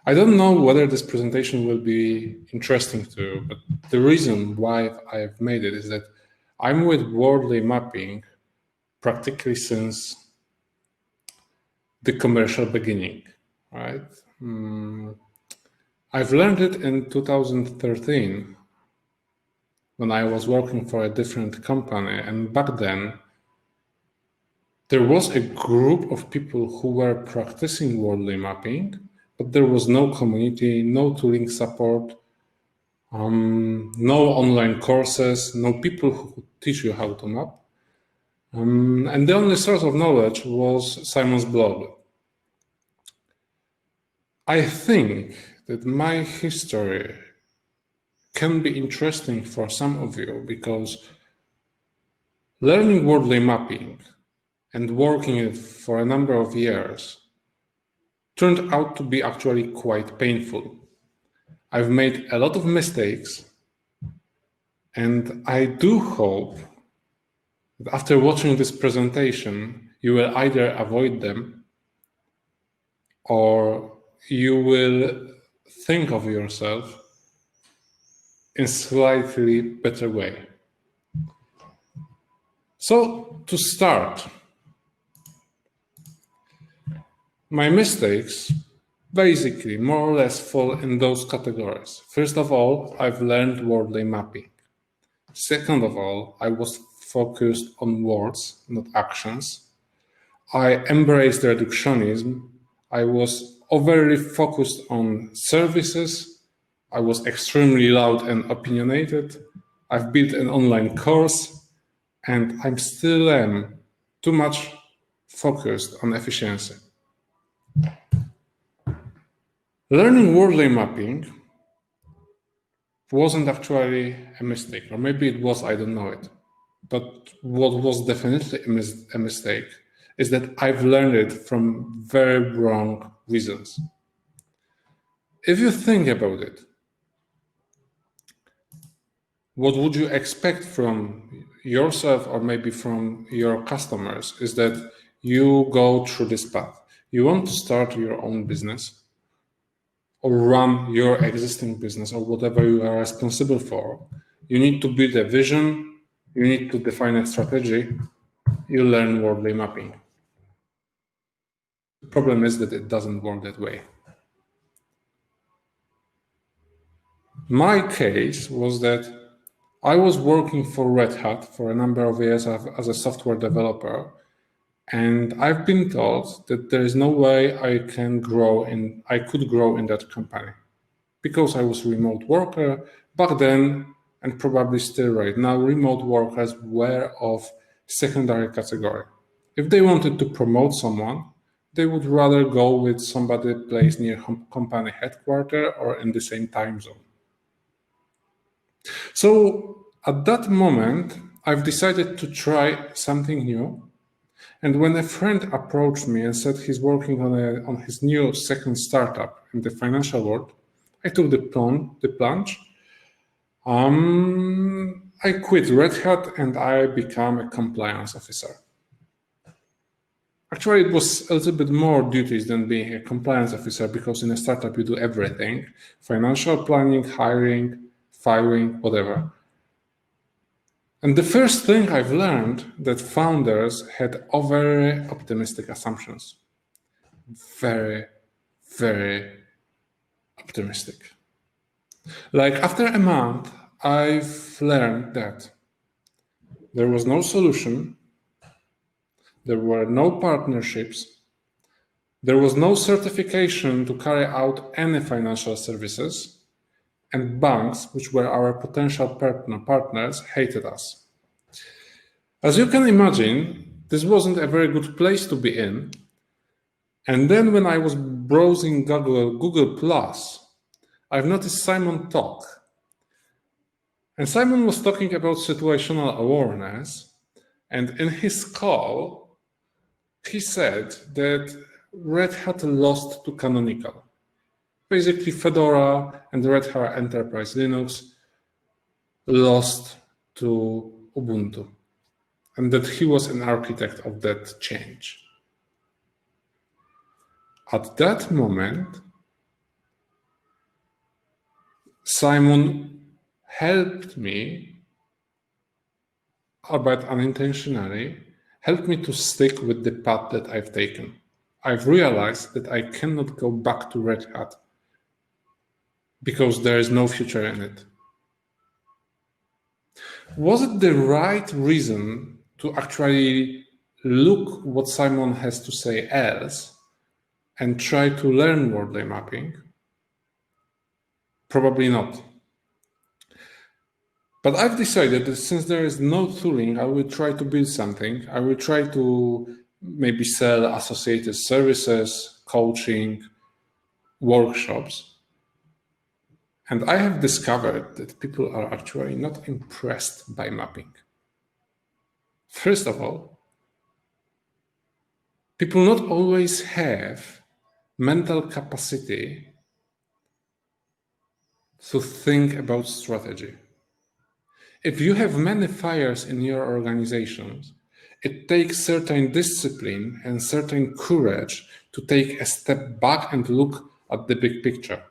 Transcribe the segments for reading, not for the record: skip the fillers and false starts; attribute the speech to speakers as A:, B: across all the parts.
A: I don't know whether this presentation will be interesting to you, but the reason why I've made it is that I'm with Wardley Mapping practically since the commercial beginning, right? I've learned it in 2013 when I was working for a different company, and back then there was a group of people who were practicing Wardley mapping, but there was no community, no tooling support, no online courses, no people who could teach you how to map. And the only source of knowledge was Simon's blog. I think that my history can be interesting for some of you because learning Wardley mapping and working it for a number of years turned out to be actually quite painful. I've made a lot of mistakes, and I do hope that after watching this presentation, you will either avoid them or you will think of yourself in slightly better way. So to start, my mistakes basically more or less fall in those categories. First of all, I've learned Wardley mapping. Second of all, I was focused on words, not actions. I embraced reductionism. I was overly focused on services. I was extremely loud and opinionated. I've built an online course, and I still am too much focused on efficiency. Learning Wardley mapping wasn't actually a mistake, or maybe it was, I don't know it. But what was definitely a mistake is that I've learned it from very wrong reasons. If you think about it, what would you expect from yourself or maybe from your customers is that you go through this path. You want to start your own business or run your existing business or whatever you are responsible for. You need to build a vision. You need to define a strategy. You learn Wardley mapping. The problem is that it doesn't work that way. My case was that I was working for Red Hat for a number of years as a software developer, and I've been told that there is no way I could grow in that company because I was a remote worker back then, and probably still right now. Remote workers were of secondary category. If they wanted to promote someone, they would rather go with somebody placed near company headquarters or in the same time zone. So at that moment, I've decided to try something new. And when a friend approached me and said he's working on his new second startup in the financial world, I took the plunge. I quit Red Hat and I became a compliance officer. Actually, it was a little bit more duties than being a compliance officer because in a startup you do everything: financial planning, hiring, firing, whatever. And the first thing I've learned that founders had overly optimistic assumptions. Very, very optimistic. Like after a month, I've learned that there was no solution, there were no partnerships, there was no certification to carry out any financial services, and banks, which were our potential partners, hated us. As you can imagine, this wasn't a very good place to be in. And then when I was browsing Google+, I've noticed Simon talk. And Simon was talking about situational awareness. And in his call, he said that Red Hat lost to Canonical. Basically, Fedora and Red Hat Enterprise Linux lost to Ubuntu, and that he was an architect of that change. At that moment, Simon helped me, albeit unintentionally, helped me to stick with the path that I've taken. I've realized that I cannot go back to Red Hat because there is no future in it. Was it the right reason to actually look what Simon has to say else and try to learn Wardley mapping? Probably not. But I've decided that since there is no tooling, I will try to build something. I will try to maybe sell associated services, coaching, workshops. And I have discovered that people are actually not impressed by mapping. First of all, people not always have mental capacity to think about strategy. If you have many fires in your organizations, it takes certain discipline and certain courage to take a step back and look at the big picture.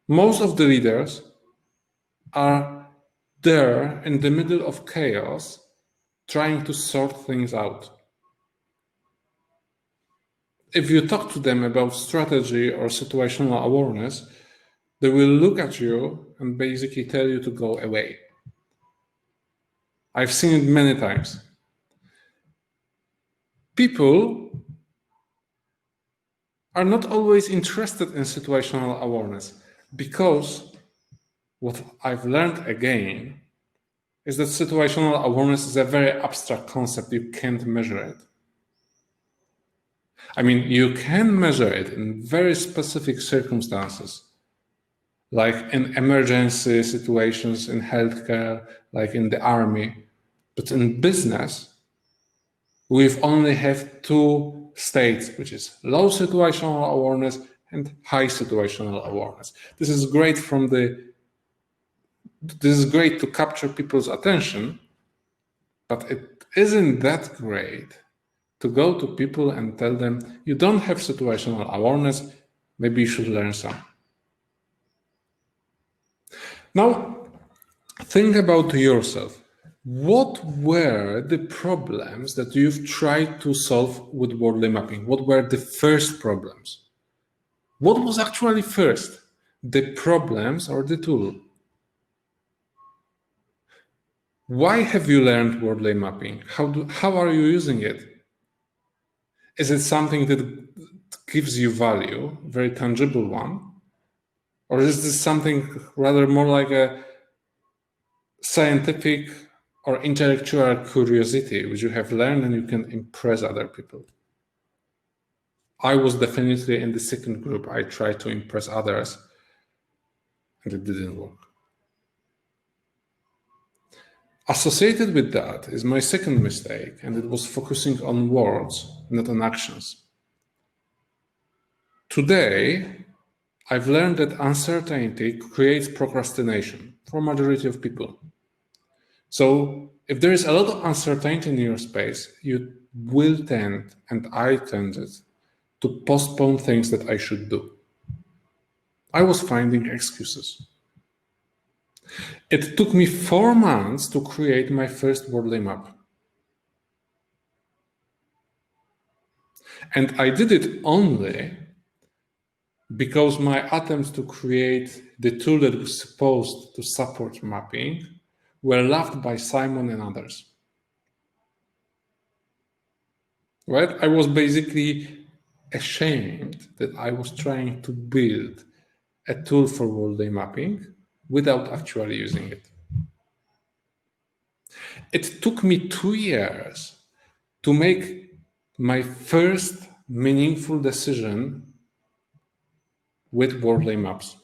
A: Most of the leaders are there in the middle of chaos, trying to sort things out. If you talk to them about strategy or situational awareness, they will look at you and basically tell you to go away. I've seen it many times. People are not always interested in situational awareness because what I've learned again is that situational awareness is a very abstract concept. You can't measure it. I mean, you can measure it in very specific circumstances, like in emergency situations in healthcare, like in the army. But in business, we've only have two states, which is low situational awareness and high situational awareness. This is great to capture people's attention, but it isn't that great to go to people and tell them, you don't have situational awareness, maybe you should learn some. Now, think about yourself. What were the problems that you've tried to solve with Wardley mapping? What were the first problems? What was actually first, the problems or the tool? Why have you learned Wardley mapping? How are you using it? Is it something that gives you value, very tangible one? Or is this something rather more like a scientific or intellectual curiosity, which you have learned and you can impress other people? I was definitely in the second group. I tried to impress others and it didn't work. Associated with that is my second mistake, and it was focusing on words, not on actions. Today, I've learned that uncertainty creates procrastination for a majority of people. So if there is a lot of uncertainty in your space, you will tend, and I tended, to postpone things that I should do. I was finding excuses. It took me 4 months to create my first Wardley map. And I did it only because my attempts to create the tool that was supposed to support mapping were laughed by Simon and others. Right? I was basically ashamed that I was trying to build a tool for Wardley mapping without actually using it. It took me 2 years to make my first meaningful decision with Wardley Maps.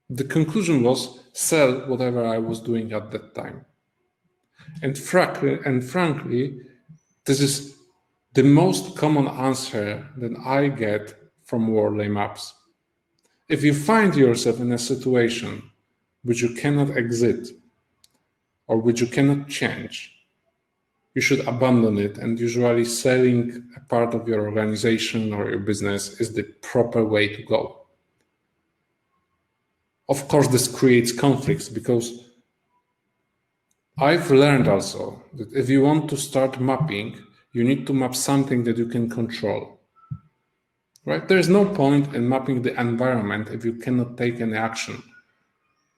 A: The conclusion was sell whatever I was doing at that time. And frankly, this is the most common answer that I get from Wardley Maps. If you find yourself in a situation which you cannot exit or which you cannot change, you should abandon it, and usually selling a part of your organization or your business is the proper way to go. Of course, this creates conflicts because I've learned also that if you want to start mapping, you need to map something that you can control. Right? There is no point in mapping the environment if you cannot take any action.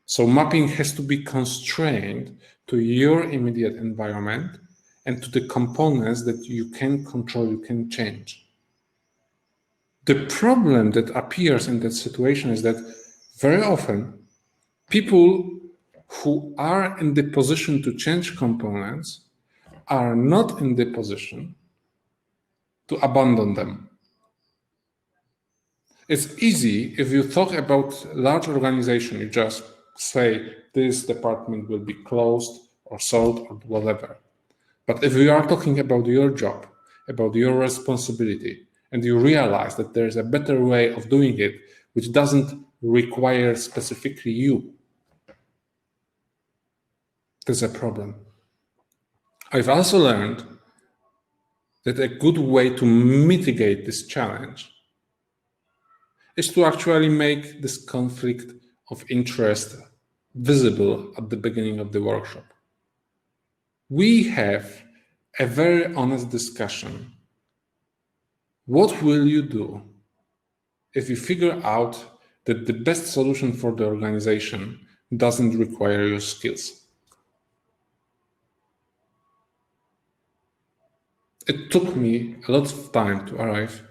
A: So mapping has to be constrained to your immediate environment and to the components that you can control, you can change. The problem that appears in that situation is that very often people who are in the position to change components are not in the position to abandon them. It's easy if you talk about large organization, you just say this department will be closed or sold or whatever. But if you are talking about your job, about your responsibility, and you realize that there is a better way of doing it, which doesn't require specifically you, there's a problem. I've also learned that a good way to mitigate this challenge is to actually make this conflict of interest visible at the beginning of the workshop. We have a very honest discussion. What will you do if you figure out that the best solution for the organization doesn't require your skills? It took me a lot of time to arrive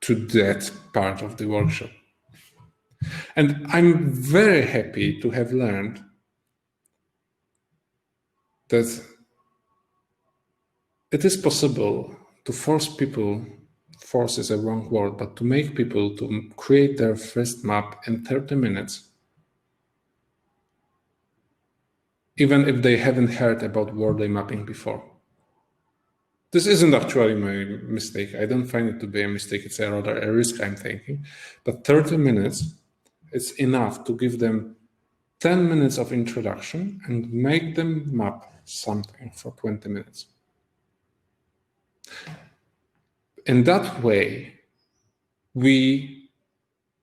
A: to that part of the workshop. And I'm very happy to have learned that it is possible to force is a wrong word, but to make people to create their first map in 30 minutes, even if they haven't heard about Wardley mapping before. This isn't actually my mistake. I don't find it to be a mistake. It's rather a risk I'm taking. But 30 minutes is enough to give them 10 minutes of introduction and make them map something for 20 minutes. In that way, we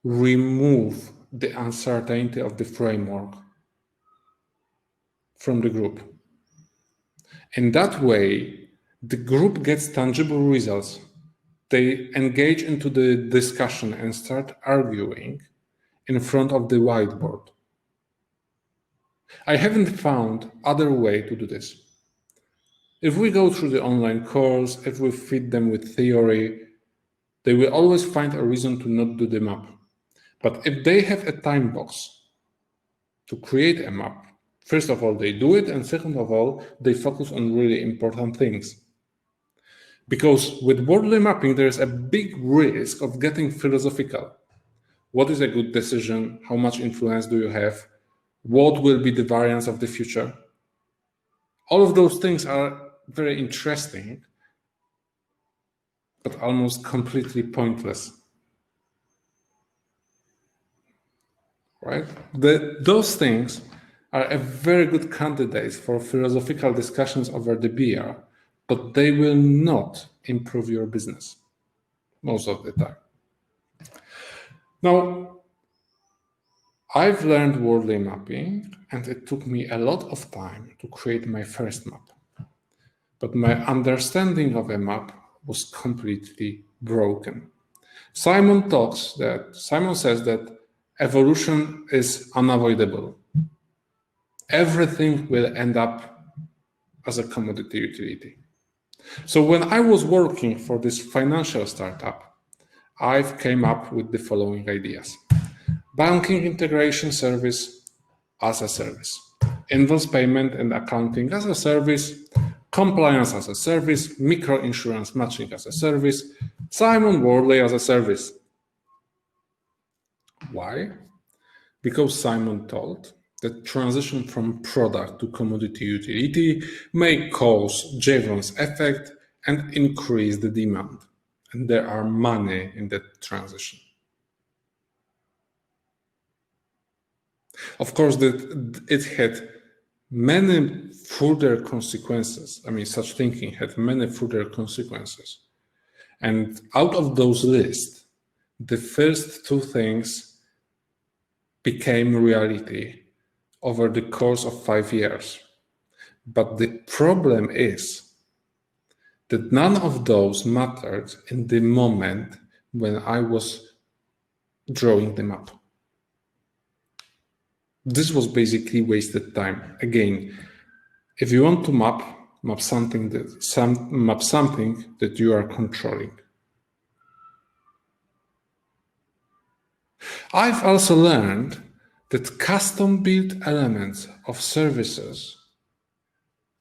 A: remove the uncertainty of the framework from the group. In that way, the group gets tangible results. They engage into the discussion and start arguing in front of the whiteboard. I haven't found other way to do this. If we go through the online course, if we feed them with theory, they will always find a reason to not do the map. But if they have a time box to create a map, first of all, they do it, and second of all, they focus on really important things. Because with Wardley mapping, there is a big risk of getting philosophical. What is a good decision? How much influence do you have? What will be the variance of the future? All of those things are very interesting, but almost completely pointless. Right? Those things are a very good candidates for philosophical discussions over the beer, but they will not improve your business most of the time. Now, I've learned Wardley mapping, and it took me a lot of time to create my first map. But my understanding of a map was completely broken. Simon says that evolution is unavoidable. Everything will end up as a commodity utility. So when I was working for this financial startup, I've came up with the following ideas. Banking integration service as a service, invoice payment and accounting as a service, compliance as a service, micro-insurance matching as a service, Simon Wardley as a service. Why? Because Simon told that transition from product to commodity utility may cause Jevons effect and increase the demand. And there are money in that transition. Of course, it had many further consequences. I mean, such thinking had many further consequences. And out of those lists, the first two things became reality over the course of 5 years. But the problem is that none of those mattered in the moment when I was drawing the map. This was basically wasted time. Again, if you want to map something that you are controlling. I've also learned that custom-built elements of services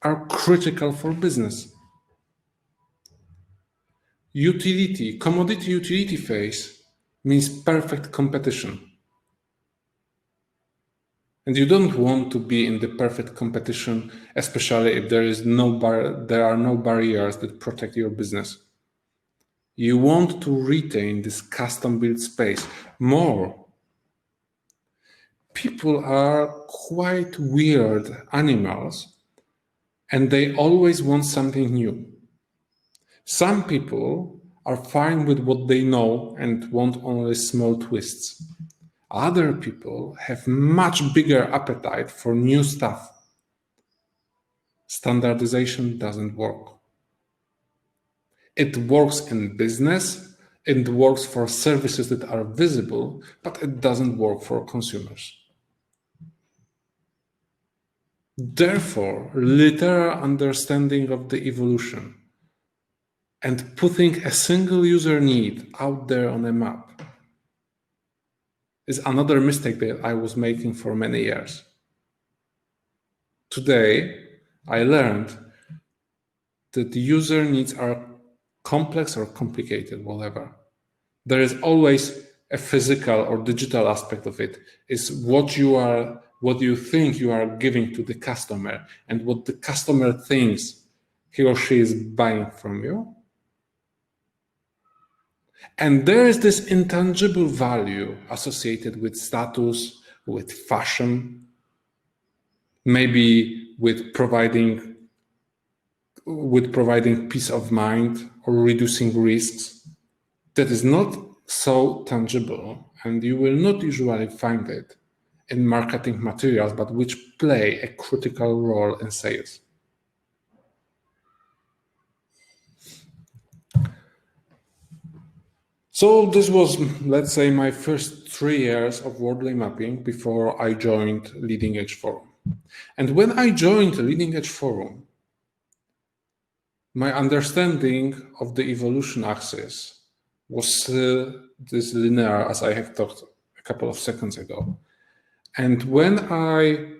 A: are critical for business. Commodity utility phase means perfect competition. And you don't want to be in the perfect competition, especially if there are no barriers that protect your business. You want to retain this custom-built space. More, people are quite weird animals, and they always want something new. Some people are fine with what they know and want only small twists. Other people have much bigger appetite for new stuff. Standardization doesn't work. It works in business, it works for services that are visible, but it doesn't work for consumers. Therefore, literal understanding of the evolution and putting a single user need out there on a map is another mistake that I was making for many years. Today, I learned that the user needs are complex or complicated, whatever. There is always a physical or digital aspect of it. It's what you think you are giving to the customer and what the customer thinks he or she is buying from you. And there is this intangible value associated with status, with fashion, maybe with providing peace of mind or reducing risks that is not so tangible, and you will not usually find it in marketing materials, but which play a critical role in sales. So this was, let's say, my first 3 years of Wardley Mapping before I joined Leading Edge Forum. And when I joined Leading Edge Forum, my understanding of the evolution axis was this linear, as I have talked a couple of seconds ago. And when I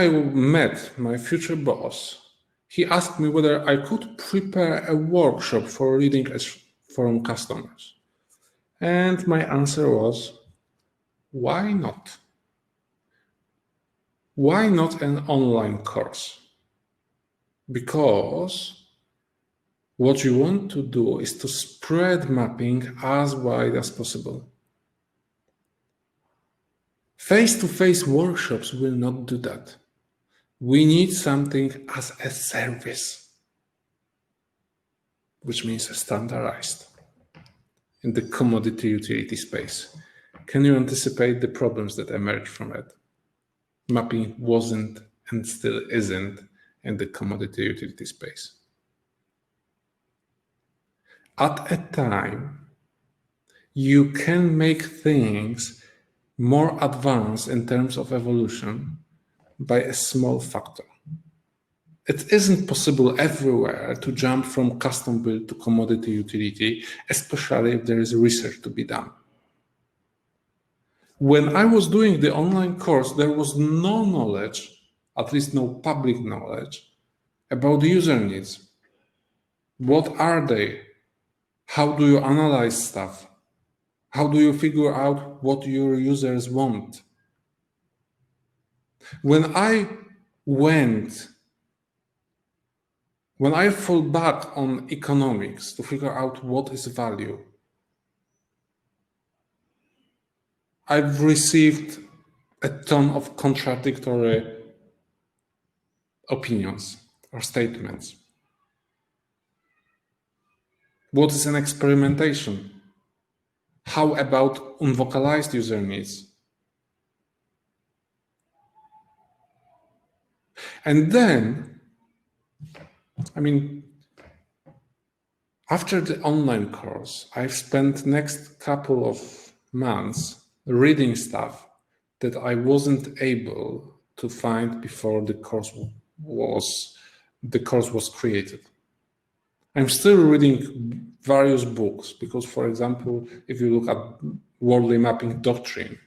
A: met my future boss, he asked me whether I could prepare a workshop for Leading Edge Forum customers. And my answer was, why not? Why not an online course? Because what you want to do is to spread mapping as wide as possible. Face-to-face workshops will not do that. We need something as a service, which means standardized in the commodity utility space. Can you anticipate the problems that emerge from it? Mapping wasn't and still isn't in the commodity utility space. At a time, you can make things more advanced in terms of evolution by a small factor. It isn't possible everywhere to jump from custom build to commodity utility, especially if there is research to be done. When I was doing the online course, there was no knowledge, at least no public knowledge, about the user needs. What are they? How do you analyze stuff? How do you figure out what your users want? When I fall back on economics to figure out what is value, I've received a ton of contradictory opinions or statements. What is an experimentation? How about unvocalized user needs? And then, I mean, after the online course, I've spent next couple of months reading stuff that I wasn't able to find before the course was created. I'm still reading various books because, for example, if you look at Wardley Mapping doctrine,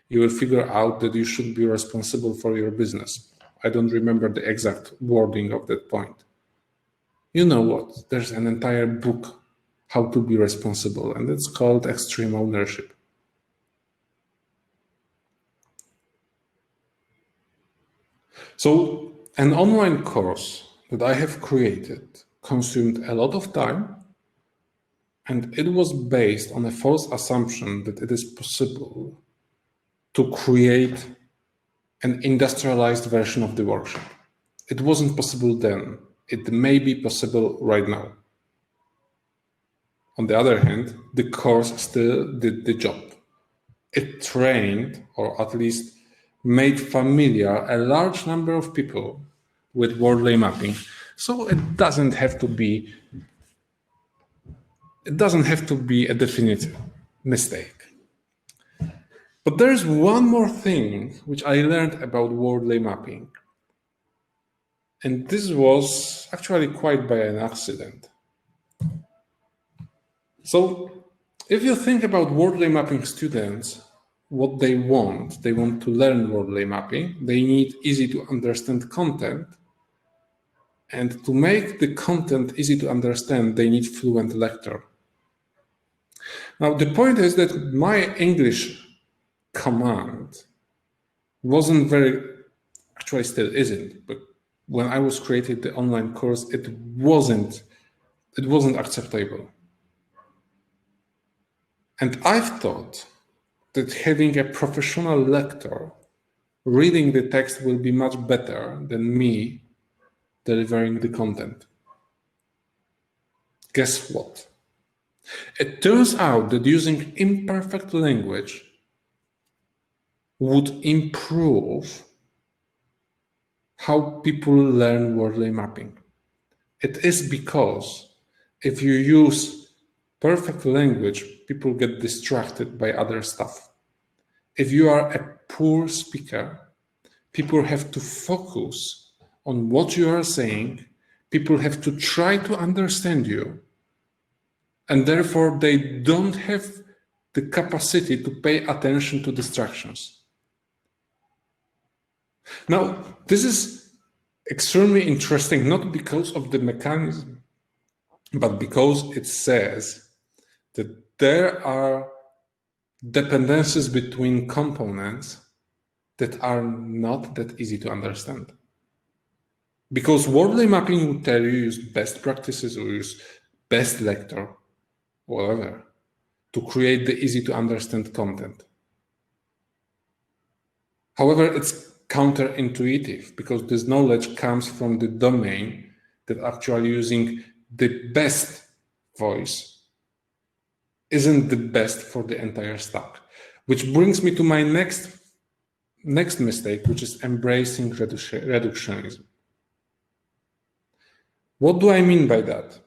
A: you will figure out that you should be responsible for your business. I don't remember the exact wording of that point. You know what? There's an entire book how to be responsible, and it's called Extreme Ownership. So an online course that I have created consumed a lot of time, and it was based on a false assumption that it is possible to create an industrialized version of the workshop. It wasn't possible then. It may be possible right now. On the other hand, the course still did the job. It trained, or at least made familiar, a large number of people with Wardley mapping. So it doesn't have to be a definite mistake. But there's one more thing which I learned about Wardley mapping. And this was actually quite by an accident. So if you think about Wardley mapping students, what they want to learn Wardley mapping, they need easy to understand content. And to make the content easy to understand, they need fluent lecture. Now, the point is that my English command wasn't actually still isn't, but when I was creating the online course, it wasn't acceptable. And I've thought that having a professional lecturer reading the text will be much better than me delivering the content. Guess what? It turns out that using imperfect language would improve how people learn Wordley mapping. It is because if you use perfect language, people get distracted by other stuff. If you are a poor speaker, people have to focus on what you are saying. People have to try to understand you. And therefore, they don't have the capacity to pay attention to distractions. Now, this is extremely interesting, not because of the mechanism, but because it says that there are dependencies between components that are not that easy to understand. Because Wordley mapping would tell you use best practices or use best lecture, whatever, to create the easy to understand content. However, it's counterintuitive because this knowledge comes from the domain that actually using the best voice isn't the best for the entire stack. Which brings me to my next mistake, which is embracing reductionism. What do I mean by that?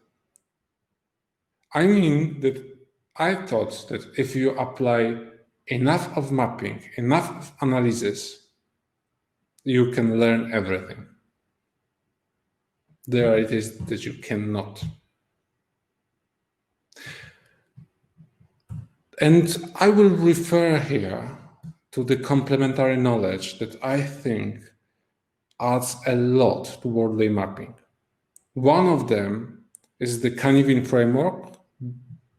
A: I mean that I thought that if you apply enough of mapping, enough of analysis, you can learn everything. The reality is that you cannot. And I will refer here to the complementary knowledge that I think adds a lot to Wordley mapping. One of them is the Canivin framework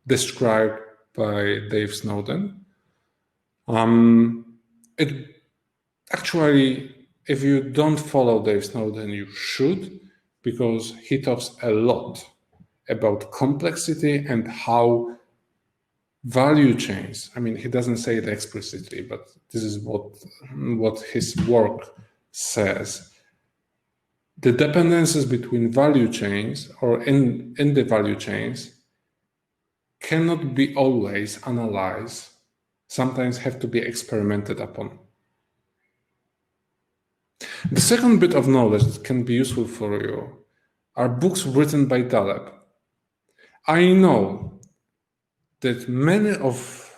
A: described by Dave Snowden. It actually, if you don't follow Dave Snowden, you should, because he talks a lot about complexity and how value chains, I mean, he doesn't say it explicitly, but this is what his work says. The dependencies between value chains or in the value chains cannot be always analyzed, sometimes have to be experimented upon. The second bit of knowledge that can be useful for you are books written by Taleb. I know that many of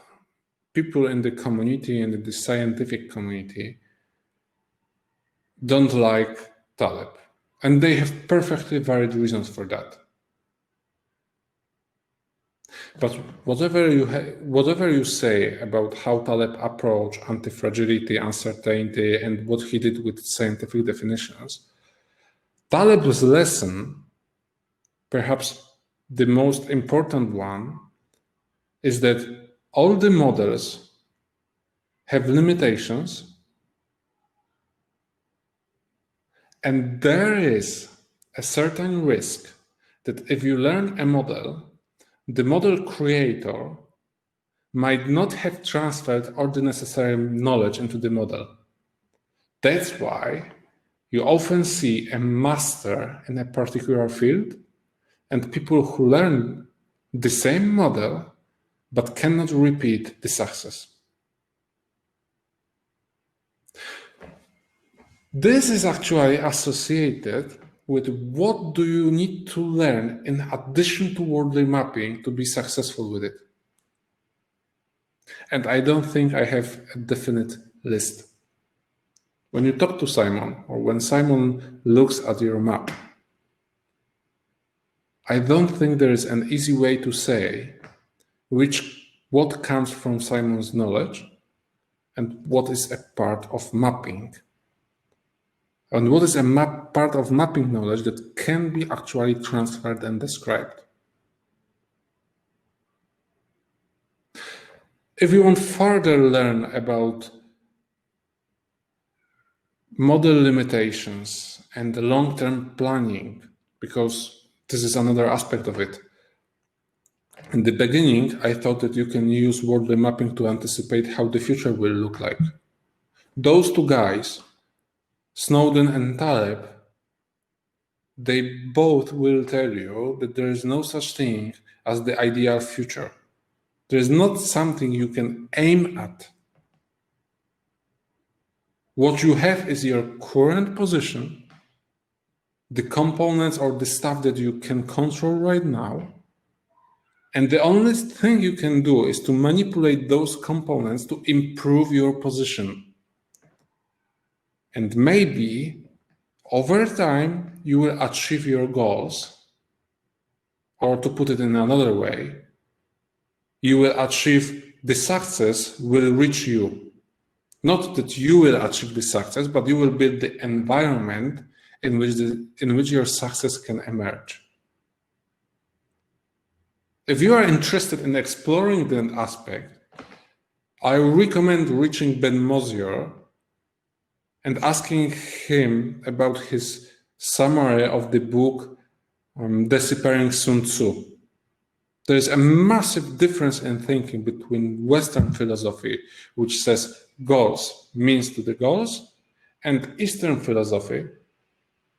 A: people in the community and in the scientific community don't like Taleb, and they have perfectly valid reasons for that. But whatever you say about how Taleb approached anti-fragility, uncertainty, and what he did with scientific definitions, Taleb's lesson, perhaps the most important one, is that all the models have limitations, and there is a certain risk that if you learn a model, the model creator might not have transferred all the necessary knowledge into the model. That's why you often see a master in a particular field and people who learn the same model but cannot repeat the success. This is actually associated with what do you need to learn in addition to Wardley mapping to be successful with it. And I don't think I have a definite list. When you talk to Simon, or when Simon looks at your map, I don't think there is an easy way to say what comes from Simon's knowledge and what is a part of mapping. And what is a part of mapping knowledge that can be actually transferred and described. If you want further learn about model limitations and the long-term planning, because this is another aspect of it. In the beginning, I thought that you can use Wardley mapping to anticipate how the future will look like. Those two guys, Snowden and Taleb, they both will tell you that there is no such thing as the ideal future. There is not something you can aim at. What you have is your current position, the components or the stuff that you can control right now, and the only thing you can do is to manipulate those components to improve your position. And maybe over time, you will achieve your goals. Or to put it in another way, you will achieve the success will reach you. Not that you will achieve the success, but you will build the environment in which your success can emerge. If you are interested in exploring that aspect, I recommend reaching Ben Mosier and asking him about his summary of the book Disappearing Sun Tzu. There is a massive difference in thinking between Western philosophy, which says goals means to the goals, and Eastern philosophy,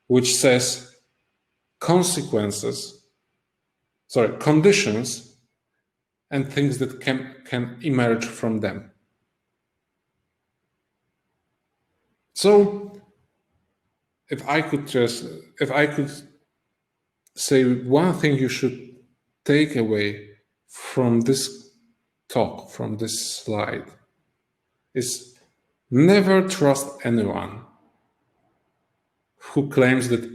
A: which says conditions and things that can emerge from them. So if I could say one thing you should take away from this talk, from this slide, is never trust anyone who claims that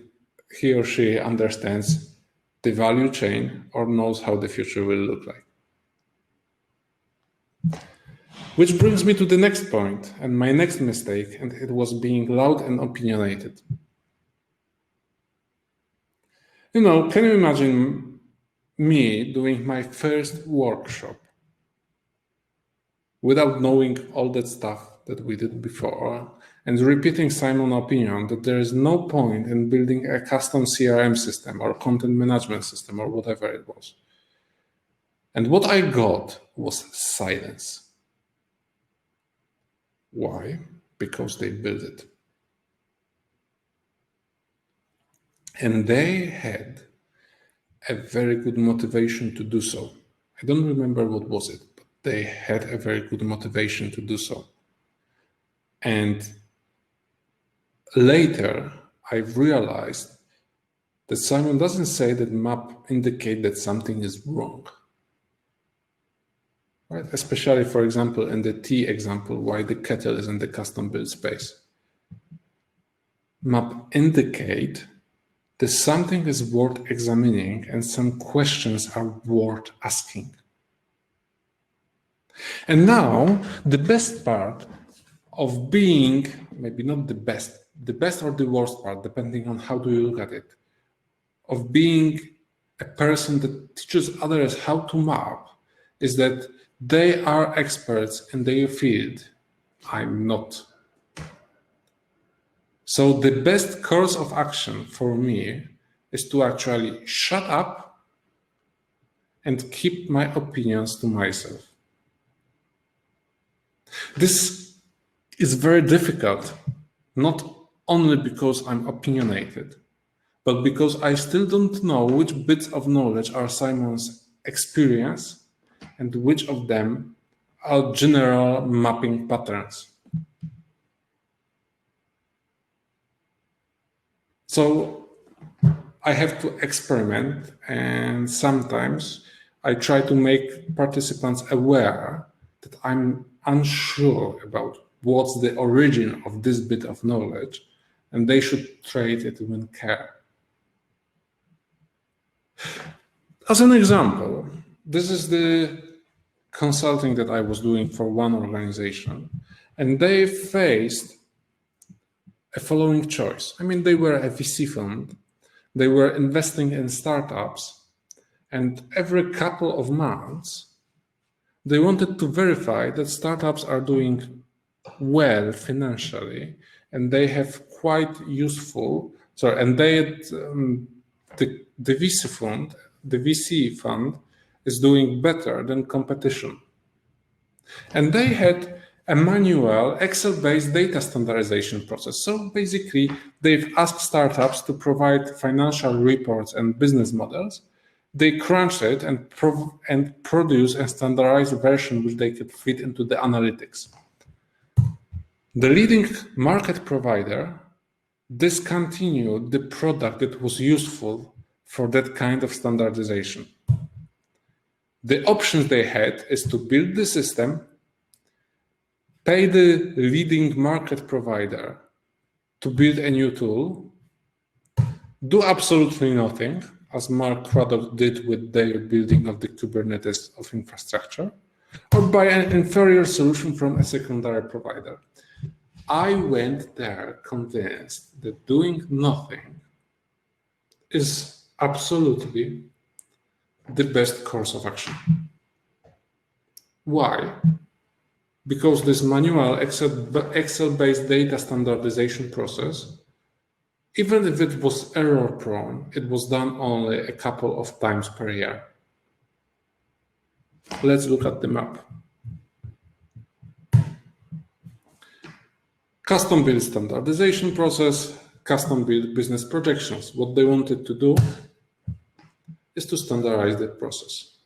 A: he or she understands the value chain or knows how the future will look like. Which brings me to the next point and my next mistake, and it was being loud and opinionated. Can you imagine me doing my first workshop without knowing all that stuff that we did before and repeating Simon's opinion that there is no point in building a custom CRM system or content management system or whatever it was. And what I got was silence. Why? Because they built it. And they had a very good motivation to do so. I don't remember what was it, but they had a very good motivation to do so. And later, I've realized that Simon doesn't say that map indicate that something is wrong. Right? Especially, for example, in the tea example, why the kettle is in the custom build space. Map indicate that something is worth examining and some questions are worth asking. And now, the best part of being, maybe not the best or the worst part, depending on how do you look at it, of being a person that teaches others how to map is that they are experts in their field. I'm not. So the best course of action for me is to actually shut up and keep my opinions to myself. This is very difficult, not only because I'm opinionated, but because I still don't know which bits of knowledge are Simon's experience and which of them are general mapping patterns. So I have to experiment, and sometimes I try to make participants aware that I'm unsure about what's the origin of this bit of knowledge, and they should treat it with care. As an example, this is the consulting that I was doing for one organization, and they faced a following choice. I mean, they were a VC fund, they were investing in startups, and every couple of months, they wanted to verify that startups are doing well financially, and they have quite useful, and they had, the VC fund is doing better than competition. And they had a manual Excel-based data standardization process. So basically, they've asked startups to provide financial reports and business models. They crunched it and produce a standardized version which they could fit into the analytics. The leading market provider discontinued the product that was useful for that kind of standardization. The options they had is to build the system, pay the leading market provider to build a new tool, do absolutely nothing, as Mark Craddock did with their building of the Kubernetes of infrastructure, or buy an inferior solution from a secondary provider. I went there convinced that doing nothing is absolutely the best course of action. Why? Because this manual Excel-based data standardization process, even if it was error-prone, it was done only a couple of times per year. Let's look at the map. Custom-built standardization process, custom-built business projections. What they wanted to do is to standardize that process.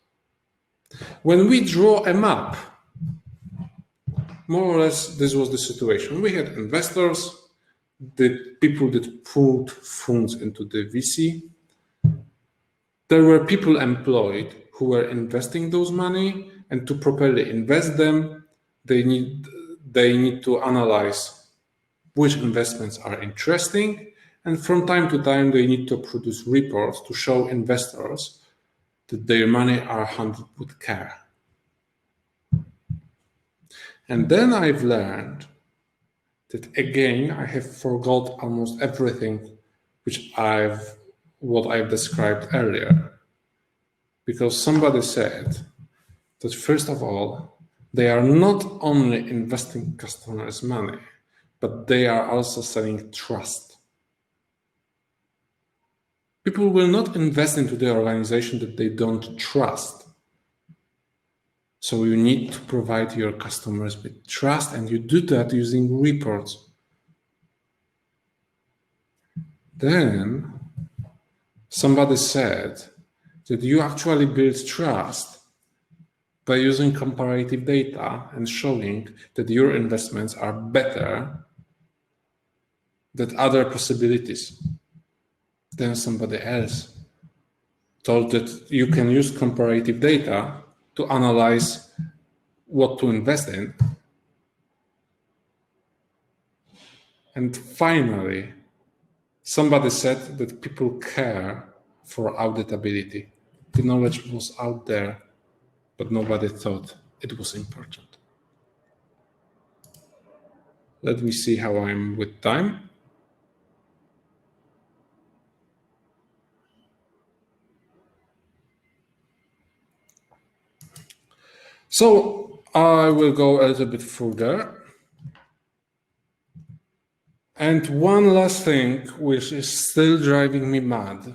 A: When we draw a map, more or less this was the situation. We had investors, the people that put funds into the VC. There were people employed who were investing those money, and to properly invest them, they need to analyze which investments are interesting, and from time to time they need to produce reports to show investors that their money are handled with care. And then I've learned that again I have forgot almost everything what I've described earlier, because somebody said that first of all, they are not only investing customers' money, but they are also selling trust. People will not invest into the organization that they don't trust. So you need to provide your customers with trust, and you do that using reports. Then somebody said that you actually build trust by using comparative data and showing that your investments are better than other possibilities than somebody else. Told that you can use comparative data to analyze what to invest in. And finally, somebody said that people care for auditability. The knowledge was out there, but nobody thought it was important. Let me see how I'm with time. So I will go a little bit further. And one last thing, which is still driving me mad,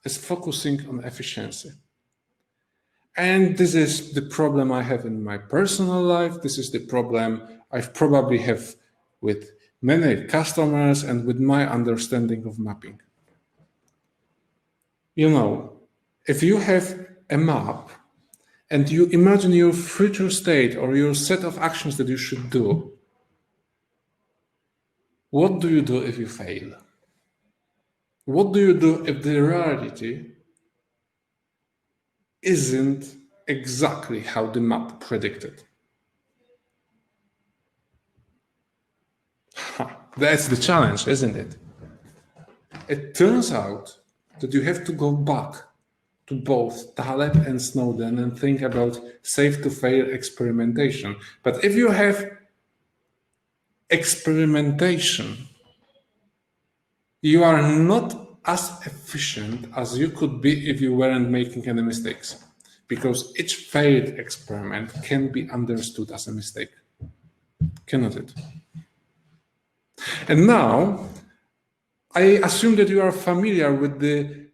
A: is focusing on efficiency. And this is the problem I have in my personal life. This is the problem I probably have with many customers and with my understanding of mapping. You know, if you have a map and you imagine your future state or your set of actions that you should do, what do you do if you fail? What do you do if the reality isn't exactly how the map predicted? That's the challenge, isn't it? It turns out that you have to go back to both Taleb and Snowden and think about safe to fail experimentation. But if you have experimentation, you are not as efficient as you could be if you weren't making any mistakes, because each failed experiment can be understood as a mistake, cannot it? And now, I assume that you are familiar with the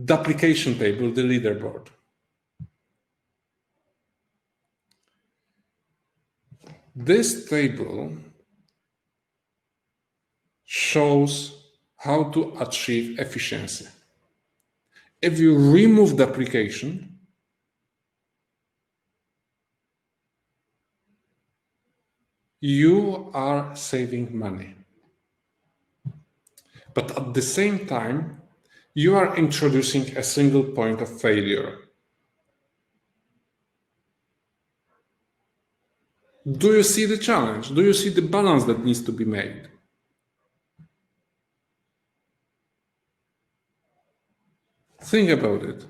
A: duplication table, the leaderboard. This table shows how to achieve efficiency. If you remove duplication, you are saving money. But at the same time, you are introducing a single point of failure. Do you see the challenge? Do you see the balance that needs to be made? Think about it.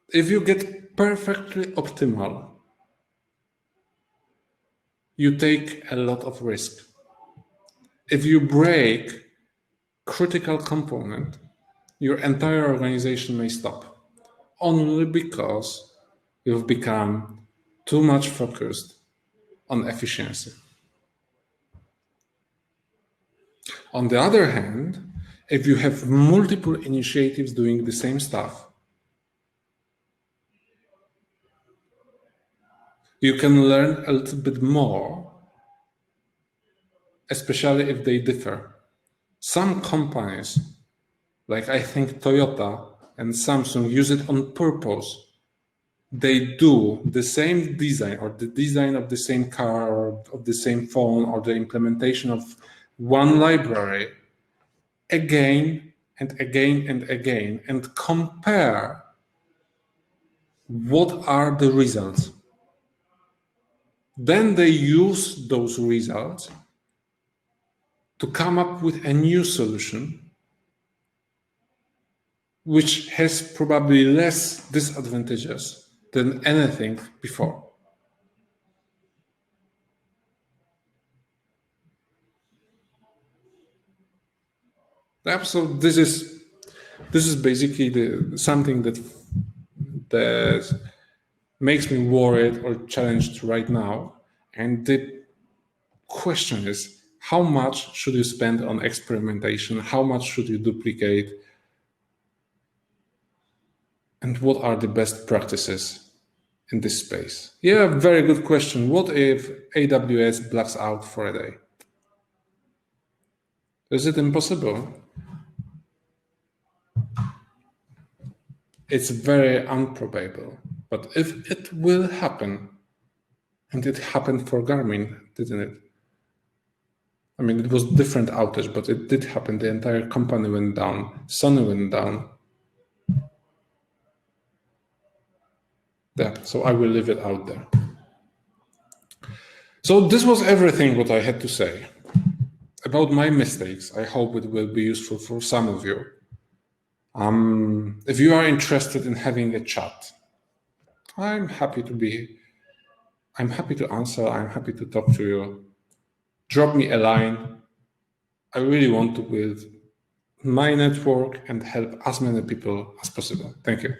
A: If you get perfectly optimal, you take a lot of risk. If you break critical component, your entire organization may stop, only because you've become too much focused on efficiency. On the other hand, if you have multiple initiatives doing the same stuff, you can learn a little bit more, especially if they differ. Some companies, like I think Toyota and Samsung, use it on purpose. They do the same design or the design of the same car or of the same phone or the implementation of one library again and again and again and compare what are the results. Then they use those results to come up with a new solution which has probably less disadvantages than anything before. So this is basically something that makes me worried or challenged right now. And the question is, how much should you spend on experimentation? How much should you duplicate? And what are the best practices in this space? Yeah, very good question. What if AWS blacks out for a day? Is it impossible? It's very improbable, but if it will happen, and it happened for Garmin, didn't it? I mean, it was different outage, but it did happen. The entire company went down. Sony went down. Yeah, so I will leave it out there. So this was everything what I had to say about my mistakes. I hope it will be useful for some of you. If you are interested in having a chat, I'm happy to answer. I'm happy to talk to you. Drop me a line. I really want to build my network and help as many people as possible. Thank you.